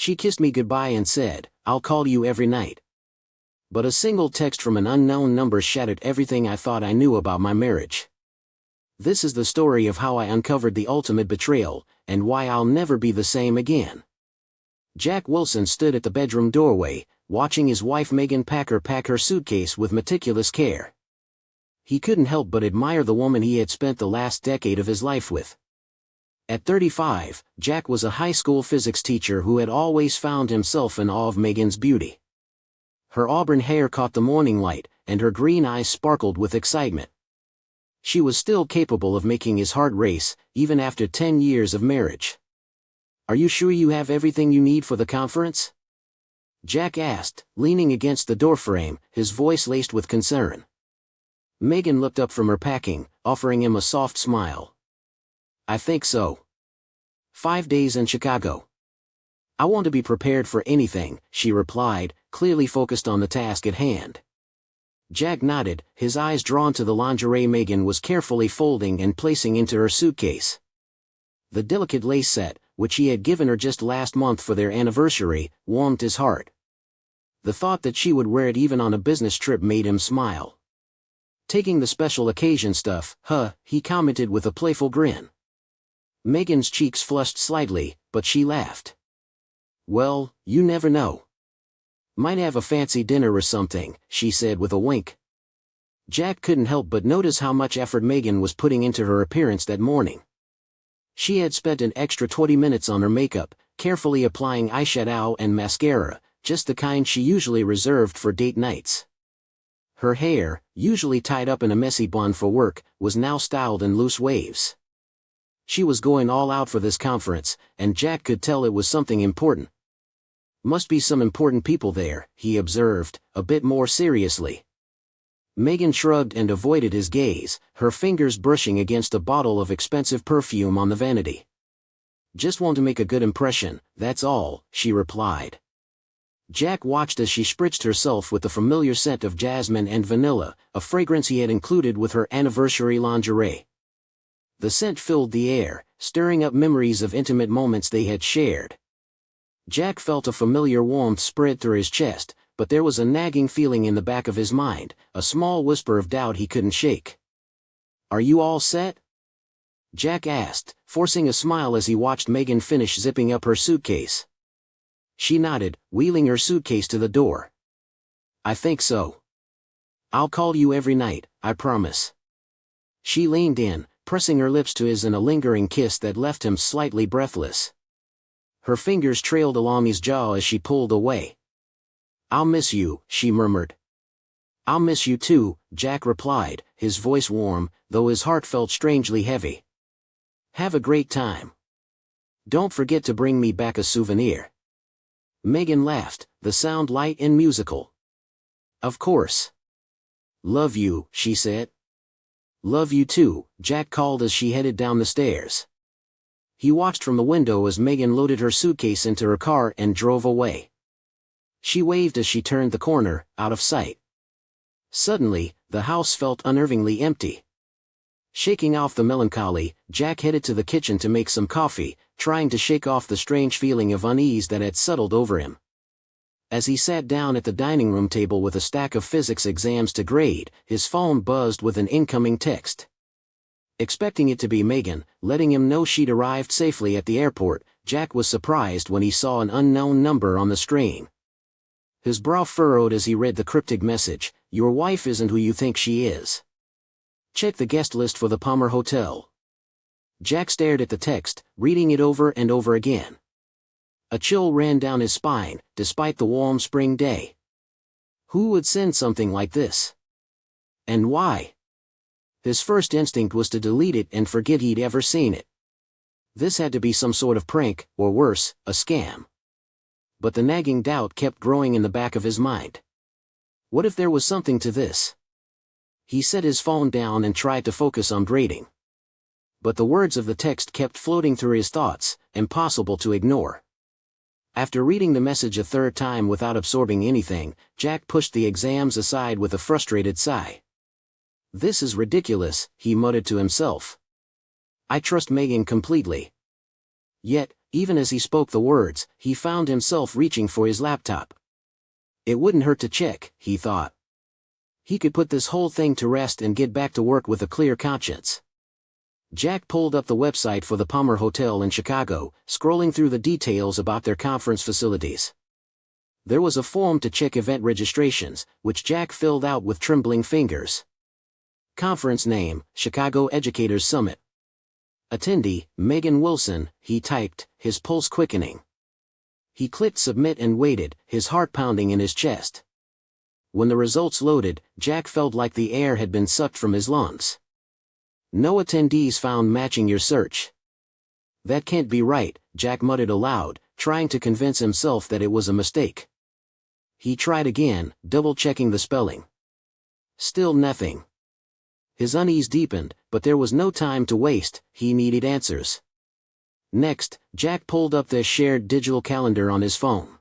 She kissed me goodbye and said, "I'll call you every night." But a single text from an unknown number shattered everything I thought I knew about my marriage. This is the story of how I uncovered the ultimate betrayal, and why I'll never be the same again. Jack Wilson stood at the bedroom doorway, watching his wife Megan pack her suitcase with meticulous care. He couldn't help but admire the woman he had spent the last decade of his life with. At 35, Jack was a high school physics teacher who had always found himself in awe of Megan's beauty. Her auburn hair caught the morning light, and her green eyes sparkled with excitement. She was still capable of making his heart race, even after 10 years of marriage. "Are you sure you have everything you need for the conference?" Jack asked, leaning against the doorframe, his voice laced with concern. Megan looked up from her packing, offering him a soft smile. "I think so. 5 days in Chicago. I want to be prepared for anything," she replied, clearly focused on the task at hand. Jack nodded, his eyes drawn to the lingerie Megan was carefully folding and placing into her suitcase. The delicate lace set, which he had given her just last month for their anniversary, warmed his heart. The thought that she would wear it even on a business trip made him smile. "Taking the special occasion stuff, huh?" he commented with a playful grin. Megan's cheeks flushed slightly, but she laughed. "Well, you never know. Might have a fancy dinner or something," she said with a wink. Jack couldn't help but notice how much effort Megan was putting into her appearance that morning. She had spent an extra 20 minutes on her makeup, carefully applying eyeshadow and mascara, just the kind she usually reserved for date nights. Her hair, usually tied up in a messy bun for work, was now styled in loose waves. She was going all out for this conference, and Jack could tell it was something important. "Must be some important people there," he observed, a bit more seriously. Megan shrugged and avoided his gaze, her fingers brushing against a bottle of expensive perfume on the vanity. "Just want to make a good impression, that's all," she replied. Jack watched as she spritzed herself with the familiar scent of jasmine and vanilla, a fragrance he had included with her anniversary lingerie. The scent filled the air, stirring up memories of intimate moments they had shared. Jack felt a familiar warmth spread through his chest, but there was a nagging feeling in the back of his mind, a small whisper of doubt he couldn't shake. "Are you all set?" Jack asked, forcing a smile as he watched Megan finish zipping up her suitcase. She nodded, wheeling her suitcase to the door. "I think so. I'll call you every night, I promise." She leaned in, pressing her lips to his in a lingering kiss that left him slightly breathless. Her fingers trailed along his jaw as she pulled away. "I'll miss you," she murmured. "I'll miss you too," Jack replied, his voice warm, though his heart felt strangely heavy. "Have a great time. Don't forget to bring me back a souvenir." Megan laughed, the sound light and musical. "Of course. Love you," she said. "Love you too," Jack called as she headed down the stairs. He watched from the window as Megan loaded her suitcase into her car and drove away. She waved as she turned the corner, out of sight. Suddenly, the house felt unnervingly empty. Shaking off the melancholy, Jack headed to the kitchen to make some coffee, trying to shake off the strange feeling of unease that had settled over him. As he sat down at the dining room table with a stack of physics exams to grade, his phone buzzed with an incoming text. Expecting it to be Megan, letting him know she'd arrived safely at the airport, Jack was surprised when he saw an unknown number on the screen. His brow furrowed as he read the cryptic message, "Your wife isn't who you think she is. Check the guest list for the Palmer Hotel." Jack stared at the text, reading it over and over again. A chill ran down his spine, despite the warm spring day. Who would send something like this? And why? His first instinct was to delete it and forget he'd ever seen it. This had to be some sort of prank, or worse, a scam. But the nagging doubt kept growing in the back of his mind. What if there was something to this? He set his phone down and tried to focus on grading. But the words of the text kept floating through his thoughts, impossible to ignore. After reading the message a third time without absorbing anything, Jack pushed the exams aside with a frustrated sigh. "This is ridiculous," he muttered to himself. "I trust Megan completely. Yet, Even as he spoke the words, he found himself reaching for his laptop. It wouldn't hurt to check, he thought. He could put this whole thing to rest and get back to work with a clear conscience. Jack pulled up the website for the Palmer Hotel in Chicago, scrolling through the details about their conference facilities. There was a form to check event registrations, which Jack filled out with trembling fingers. Conference name, Chicago Educators Summit. Attendee, Megan Wilson, he typed, his pulse quickening. He clicked submit and waited, his heart pounding in his chest. When the results loaded, Jack felt like the air had been sucked from his lungs. No attendees found matching your search. That can't be right, Jack muttered aloud, trying to convince himself that it was a mistake. He tried again, double-checking the spelling. Still nothing. His unease deepened, but there was no time to waste, he needed answers. Next, Jack pulled up their shared digital calendar on his phone.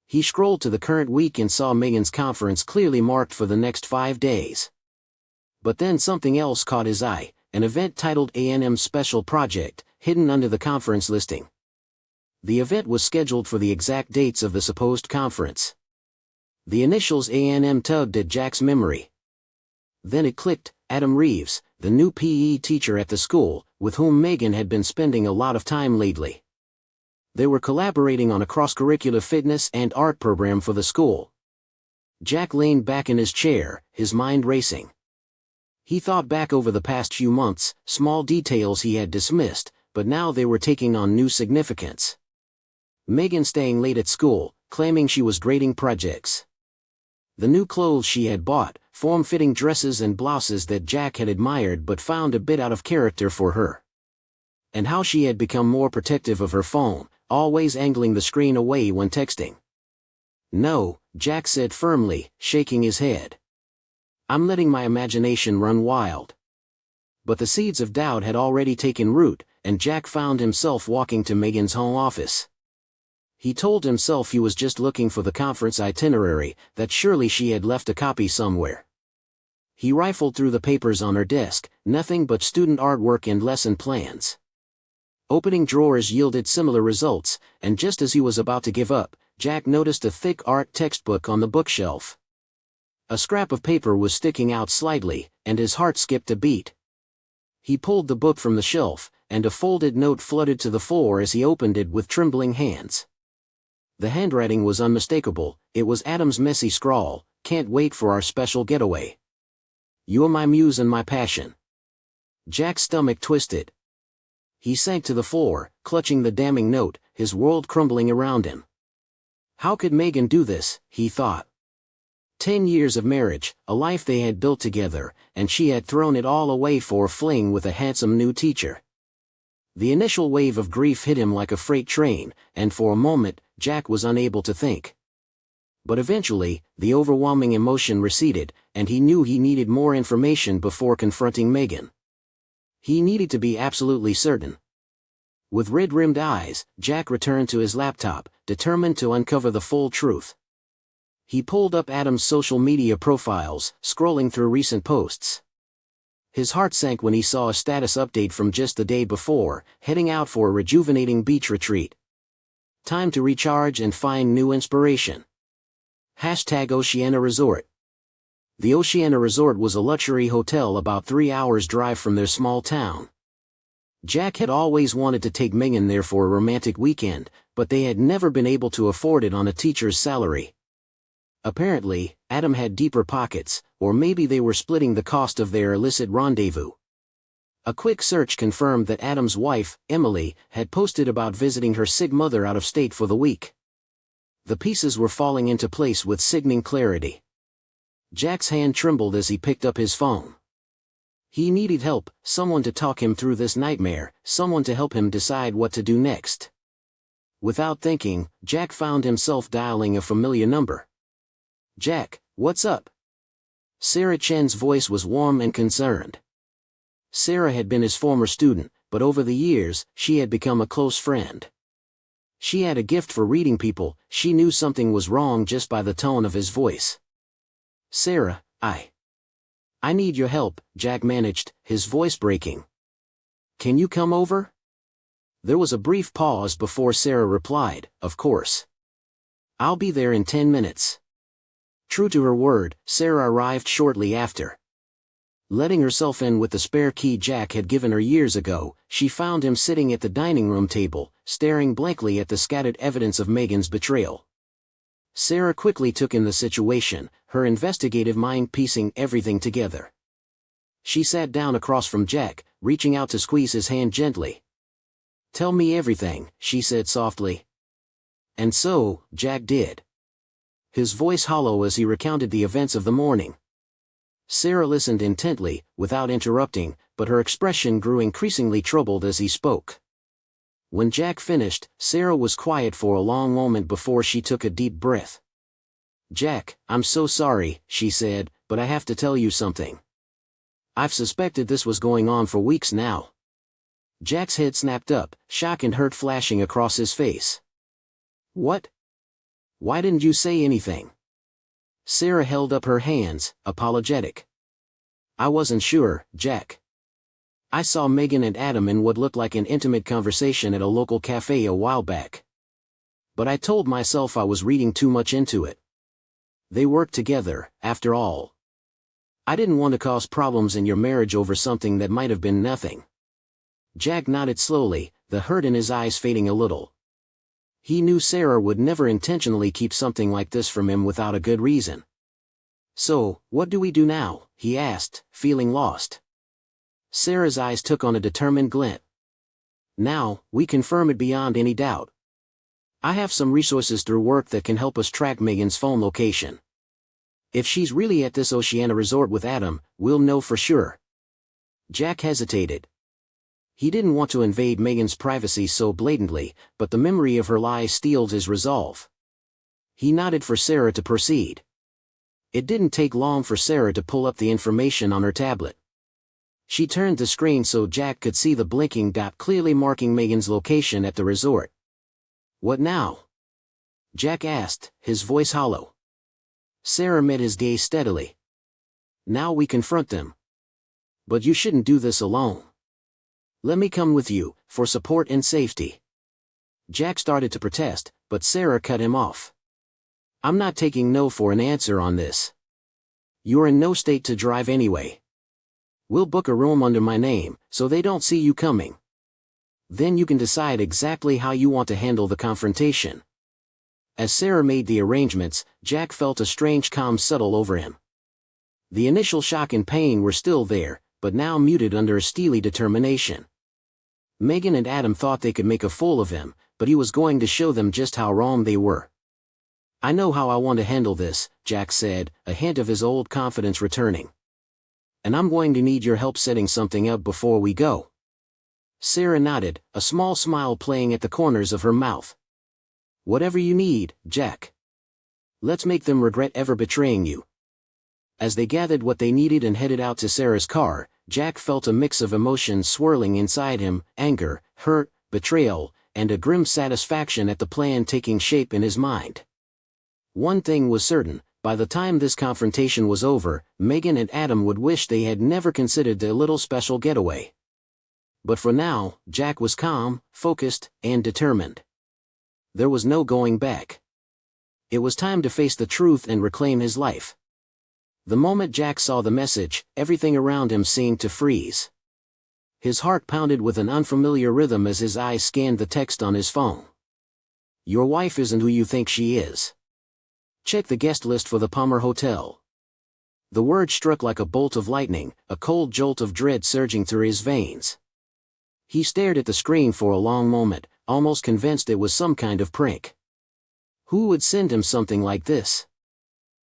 He scrolled to the current week and saw Megan's conference clearly marked for the next 5 days. But then something else caught his eye, an event titled A&M Special Project, hidden under the conference listing. The event was scheduled for the exact dates of the supposed conference. The initials A&M tugged at Jack's memory. Then it clicked, Adam Reeves, the new PE teacher at the school, with whom Megan had been spending a lot of time lately. They were collaborating on a cross-curricular fitness and art program for the school. Jack leaned back in his chair, his mind racing. He thought back over the past few months, small details he had dismissed, but now they were taking on new significance. Megan staying late at school, claiming she was grading projects. The new clothes she had bought, form-fitting dresses and blouses that Jack had admired but found a bit out of character for her. And how she had become more protective of her phone, always angling the screen away when texting. No, Jack said firmly, shaking his head. I'm letting my imagination run wild. But the seeds of doubt had already taken root, and Jack found himself walking to Megan's home office. He told himself he was just looking for the conference itinerary, that surely she had left a copy somewhere. He rifled through the papers on her desk, nothing but student artwork and lesson plans. Opening drawers yielded similar results, and just as he was about to give up, Jack noticed a thick art textbook on the bookshelf. A scrap of paper was sticking out slightly, and his heart skipped a beat. He pulled the book from the shelf, and a folded note fluttered to the floor as he opened it with trembling hands. The handwriting was unmistakable, it was Adam's messy scrawl, "Can't wait for our special getaway. You're my muse and my passion." Jack's stomach twisted. He sank to the floor, clutching the damning note, his world crumbling around him. How could Megan do this, he thought. 10 years of marriage, a life they had built together, and she had thrown it all away for a fling with a handsome new teacher. The initial wave of grief hit him like a freight train, and for a moment, Jack was unable to think. But eventually, the overwhelming emotion receded, and he knew he needed more information before confronting Megan. He needed to be absolutely certain. With red-rimmed eyes, Jack returned to his laptop, determined to uncover the full truth. He pulled up Adam's social media profiles, scrolling through recent posts. His heart sank when he saw a status update from just the day before, heading out for a rejuvenating beach retreat. Time to recharge and find new inspiration. #Oceana Resort. The Oceana Resort was a luxury hotel about 3 hours' drive from their small town. Jack had always wanted to take Megan there for a romantic weekend, but they had never been able to afford it on a teacher's salary. Apparently, Adam had deeper pockets, or maybe they were splitting the cost of their illicit rendezvous. A quick search confirmed that Adam's wife, Emily, had posted about visiting her sick mother out of state for the week. The pieces were falling into place with sickening clarity. Jack's hand trembled as he picked up his phone. He needed help, someone to talk him through this nightmare, someone to help him decide what to do next. Without thinking, Jack found himself dialing a familiar number. "Jack, what's up?" Sarah Chen's voice was warm and concerned. Sarah had been his former student, but over the years, she had become a close friend. She had a gift for reading people, she knew something was wrong just by the tone of his voice. "Sarah, I need your help," Jack managed, his voice breaking. "Can you come over?" There was a brief pause before Sarah replied, "Of course. I'll be there in 10 minutes." True to her word, Sarah arrived shortly after. Letting herself in with the spare key Jack had given her years ago, she found him sitting at the dining room table, staring blankly at the scattered evidence of Megan's betrayal. Sarah quickly took in the situation, her investigative mind piecing everything together. She sat down across from Jack, reaching out to squeeze his hand gently. "Tell me everything," she said softly. And so, Jack did. His voice hollow as he recounted the events of the morning. Sarah listened intently, without interrupting, but her expression grew increasingly troubled as he spoke. When Jack finished, Sarah was quiet for a long moment before she took a deep breath. "Jack, I'm so sorry," she said, "but I have to tell you something. I've suspected this was going on for weeks now." Jack's head snapped up, shock and hurt flashing across his face. "What? Why didn't you say anything?" Sarah held up her hands, apologetic. "I wasn't sure, Jack. I saw Megan and Adam in what looked like an intimate conversation at a local cafe a while back. But I told myself I was reading too much into it. They worked together, after all. I didn't want to cause problems in your marriage over something that might have been nothing." Jack nodded slowly, the hurt in his eyes fading a little. He knew Sarah would never intentionally keep something like this from him without a good reason. "So, what do we do now?" he asked, feeling lost. Sarah's eyes took on a determined glint. "Now, we confirm it beyond any doubt. I have some resources through work that can help us track Megan's phone location. If she's really at this Oceana resort with Adam, we'll know for sure." Jack hesitated. He didn't want to invade Megan's privacy so blatantly, but the memory of her lies steeled his resolve. He nodded for Sarah to proceed. It didn't take long for Sarah to pull up the information on her tablet. She turned the screen so Jack could see the blinking dot clearly marking Megan's location at the resort. "What now?" Jack asked, his voice hollow. Sarah met his gaze steadily. "Now we confront them. But you shouldn't do this alone. Let me come with you, for support and safety." Jack started to protest, but Sarah cut him off. "I'm not taking no for an answer on this. You're in no state to drive anyway. We'll book a room under my name, so they don't see you coming. Then you can decide exactly how you want to handle the confrontation." As Sarah made the arrangements, Jack felt a strange calm settle over him. The initial shock and pain were still there, but now muted under a steely determination. Megan and Adam thought they could make a fool of him, but he was going to show them just how wrong they were. "I know how I want to handle this," Jack said, a hint of his old confidence returning. "And I'm going to need your help setting something up before we go." Sarah nodded, a small smile playing at the corners of her mouth. "Whatever you need, Jack. Let's make them regret ever betraying you." As they gathered what they needed and headed out to Sarah's car, Jack felt a mix of emotions swirling inside him: anger, hurt, betrayal, and a grim satisfaction at the plan taking shape in his mind. One thing was certain: by the time this confrontation was over, Megan and Adam would wish they had never considered their little special getaway. But for now, Jack was calm, focused, and determined. There was no going back. It was time to face the truth and reclaim his life. The moment Jack saw the message, everything around him seemed to freeze. His heart pounded with an unfamiliar rhythm as his eyes scanned the text on his phone. "Your wife isn't who you think she is. Check the guest list for the Palmer Hotel." The word struck like a bolt of lightning, a cold jolt of dread surging through his veins. He stared at the screen for a long moment, almost convinced it was some kind of prank. Who would send him something like this?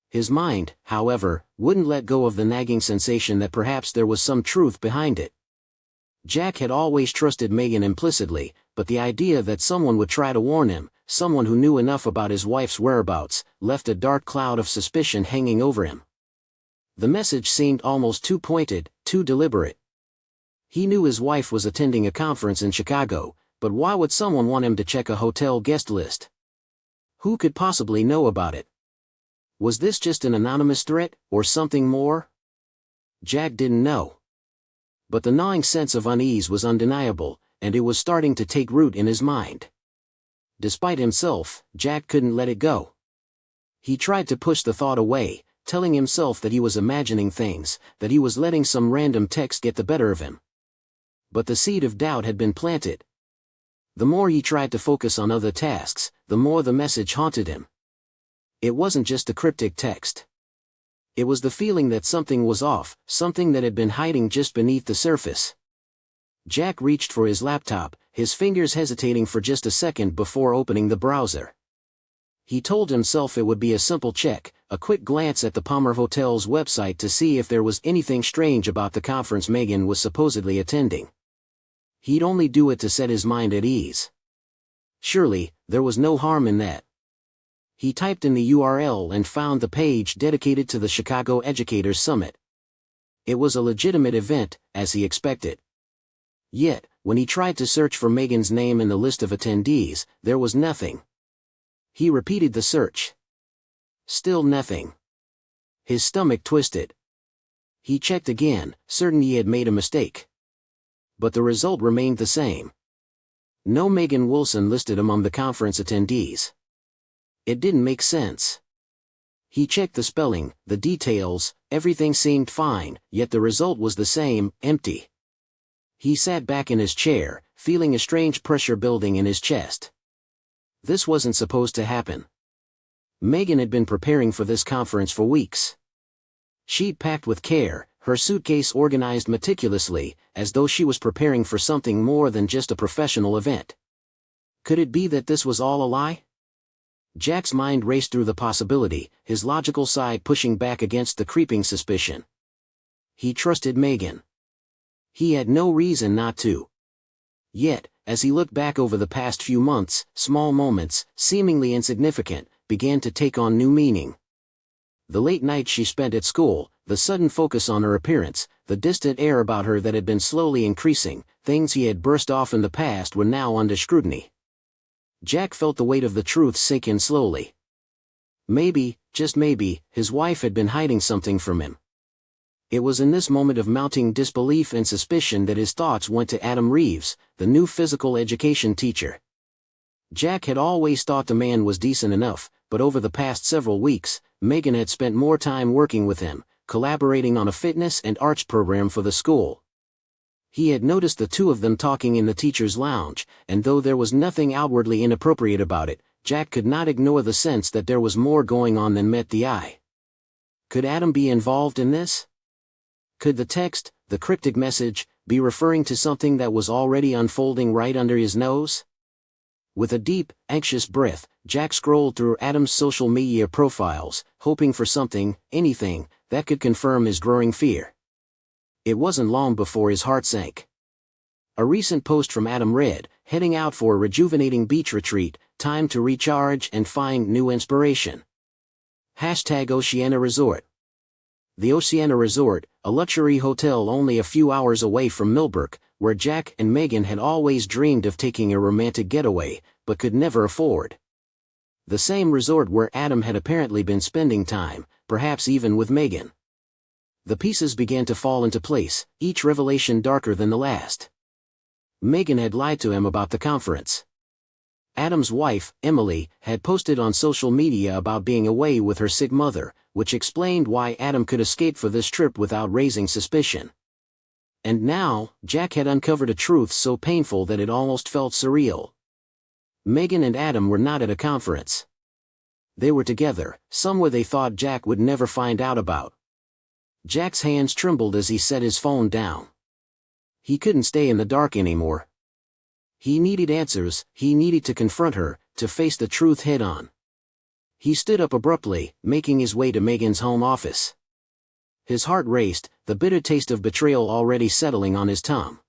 His mind, however, wouldn't let go of the nagging sensation that perhaps there was some truth behind it. Jack had always trusted Megan implicitly, but the idea that someone would try to warn him, someone who knew enough about his wife's whereabouts, left a dark cloud of suspicion hanging over him. The message seemed almost too pointed, too deliberate. He knew his wife was attending a conference in Chicago, but why would someone want him to check a hotel guest list? Who could possibly know about it? Was this just an anonymous threat, or something more? Jack didn't know. But the gnawing sense of unease was undeniable, and it was starting to take root in his mind. Despite himself, Jack couldn't let it go. He tried to push the thought away, telling himself that he was imagining things, that he was letting some random text get the better of him. But the seed of doubt had been planted. The more he tried to focus on other tasks, the more the message haunted him. It wasn't just a cryptic text. It was the feeling that something was off, something that had been hiding just beneath the surface. Jack reached for his laptop, his fingers hesitating for just a second before opening the browser. He told himself it would be a simple check, a quick glance at the Palmer Hotel's website to see if there was anything strange about the conference Megan was supposedly attending. He'd only do it to set his mind at ease. Surely, there was no harm in that. He typed in the URL and found the page dedicated to the Chicago Educators Summit. It was a legitimate event, as he expected. Yet, when he tried to search for Megan's name in the list of attendees, there was nothing. He repeated the search. Still nothing. His stomach twisted. He checked again, certain he had made a mistake. But the result remained the same. No Megan Wilson listed among the conference attendees. It didn't make sense. He checked the spelling, the details, everything seemed fine, yet the result was the same, empty. He sat back in his chair, feeling a strange pressure building in his chest. This wasn't supposed to happen. Megan had been preparing for this conference for weeks. She'd packed with care, her suitcase organized meticulously, as though she was preparing for something more than just a professional event. Could it be that this was all a lie? Jack's mind raced through the possibility, his logical side pushing back against the creeping suspicion. He trusted Megan. He had no reason not to. Yet, as he looked back over the past few months, small moments, seemingly insignificant, began to take on new meaning. The late nights she spent at school, the sudden focus on her appearance, the distant air about her that had been slowly increasing, things he had burst off in the past were now under scrutiny. Jack felt the weight of the truth sink in slowly. Maybe, just maybe, his wife had been hiding something from him. It was in this moment of mounting disbelief and suspicion that his thoughts went to Adam Reeves, the new physical education teacher. Jack had always thought the man was decent enough, but over the past several weeks, Megan had spent more time working with him, collaborating on a fitness and arts program for the school. He had noticed the two of them talking in the teacher's lounge, and though there was nothing outwardly inappropriate about it, Jack could not ignore the sense that there was more going on than met the eye. Could Adam be involved in this? Could the text, the cryptic message, be referring to something that was already unfolding right under his nose? With a deep, anxious breath, Jack scrolled through Adam's social media profiles, hoping for something, anything, that could confirm his growing fear. It wasn't long before his heart sank. A recent post from Adam read, "Heading out for a rejuvenating beach retreat, time to recharge and find new inspiration. #Oceana Resort." The Oceana Resort, a luxury hotel only a few hours away from Millbrook, where Jack and Megan had always dreamed of taking a romantic getaway, but could never afford. The same resort where Adam had apparently been spending time, perhaps even with Megan. The pieces began to fall into place, each revelation darker than the last. Megan had lied to him about the conference. Adam's wife, Emily, had posted on social media about being away with her sick mother, which explained why Adam could escape for this trip without raising suspicion. And now, Jack had uncovered a truth so painful that it almost felt surreal. Megan and Adam were not at a conference. They were together, somewhere they thought Jack would never find out about. Jack's hands trembled as he set his phone down. He couldn't stay in the dark anymore. He needed answers, he needed to confront her, to face the truth head-on. He stood up abruptly, making his way to Megan's home office. His heart raced, the bitter taste of betrayal already settling on his tongue.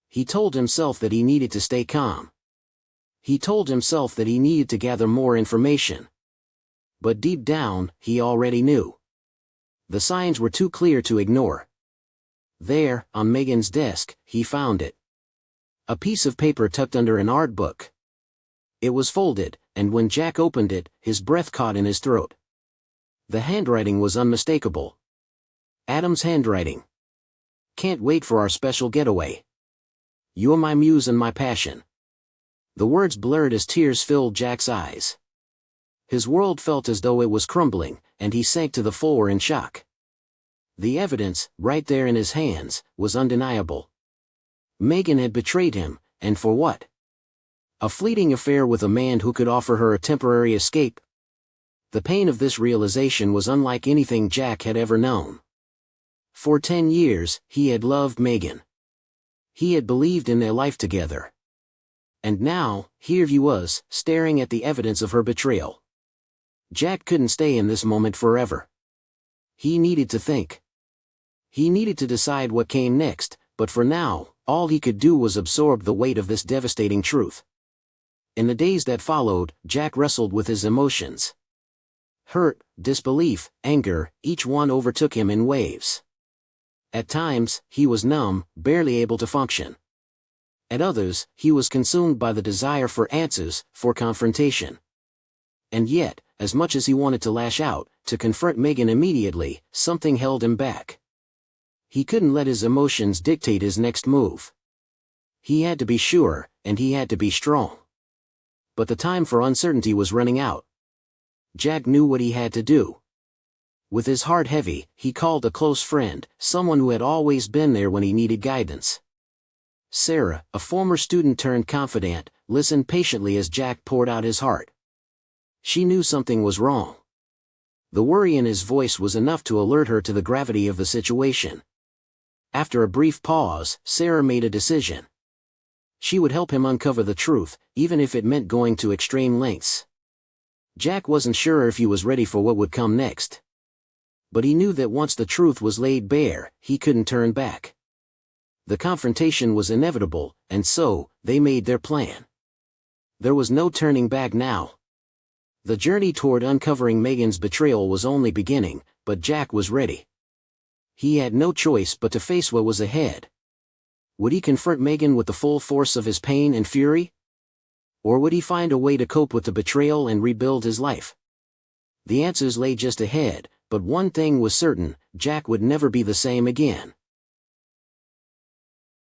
He told himself that he needed to stay calm. He told himself that he needed to gather more information. But deep down, he already knew. The signs were too clear to ignore. There, on Megan's desk, he found it. A piece of paper tucked under an art book. It was folded, and when Jack opened it, his breath caught in his throat. The handwriting was unmistakable. Adam's handwriting. "Can't wait for our special getaway. You're my muse and my passion." The words blurred as tears filled Jack's eyes. His world felt as though it was crumbling, and he sank to the floor in shock. The evidence, right there in his hands, was undeniable. Megan had betrayed him, and for what? A fleeting affair with a man who could offer her a temporary escape? The pain of this realization was unlike anything Jack had ever known. For 10 years, he had loved Megan. He had believed in their life together. And now, here he was, staring at the evidence of her betrayal. Jack couldn't stay in this moment forever. He needed to think. He needed to decide what came next, but for now, all he could do was absorb the weight of this devastating truth. In the days that followed, Jack wrestled with his emotions. Hurt, disbelief, anger, each one overtook him in waves. At times, he was numb, barely able to function. At others, he was consumed by the desire for answers, for confrontation. And yet, as much as he wanted to lash out, to confront Megan immediately, something held him back. He couldn't let his emotions dictate his next move. He had to be sure, and he had to be strong. But the time for uncertainty was running out. Jack knew what he had to do. With his heart heavy, he called a close friend, someone who had always been there when he needed guidance. Sarah, a former student turned confidant, listened patiently as Jack poured out his heart. She knew something was wrong. The worry in his voice was enough to alert her to the gravity of the situation. After a brief pause, Sarah made a decision. She would help him uncover the truth, even if it meant going to extreme lengths. Jack wasn't sure if he was ready for what would come next. But he knew that once the truth was laid bare, he couldn't turn back. The confrontation was inevitable, and so, they made their plan. There was no turning back now. The journey toward uncovering Megan's betrayal was only beginning, but Jack was ready. He had no choice but to face what was ahead. Would he confront Megan with the full force of his pain and fury? Or would he find a way to cope with the betrayal and rebuild his life? The answers lay just ahead, but one thing was certain: Jack would never be the same again.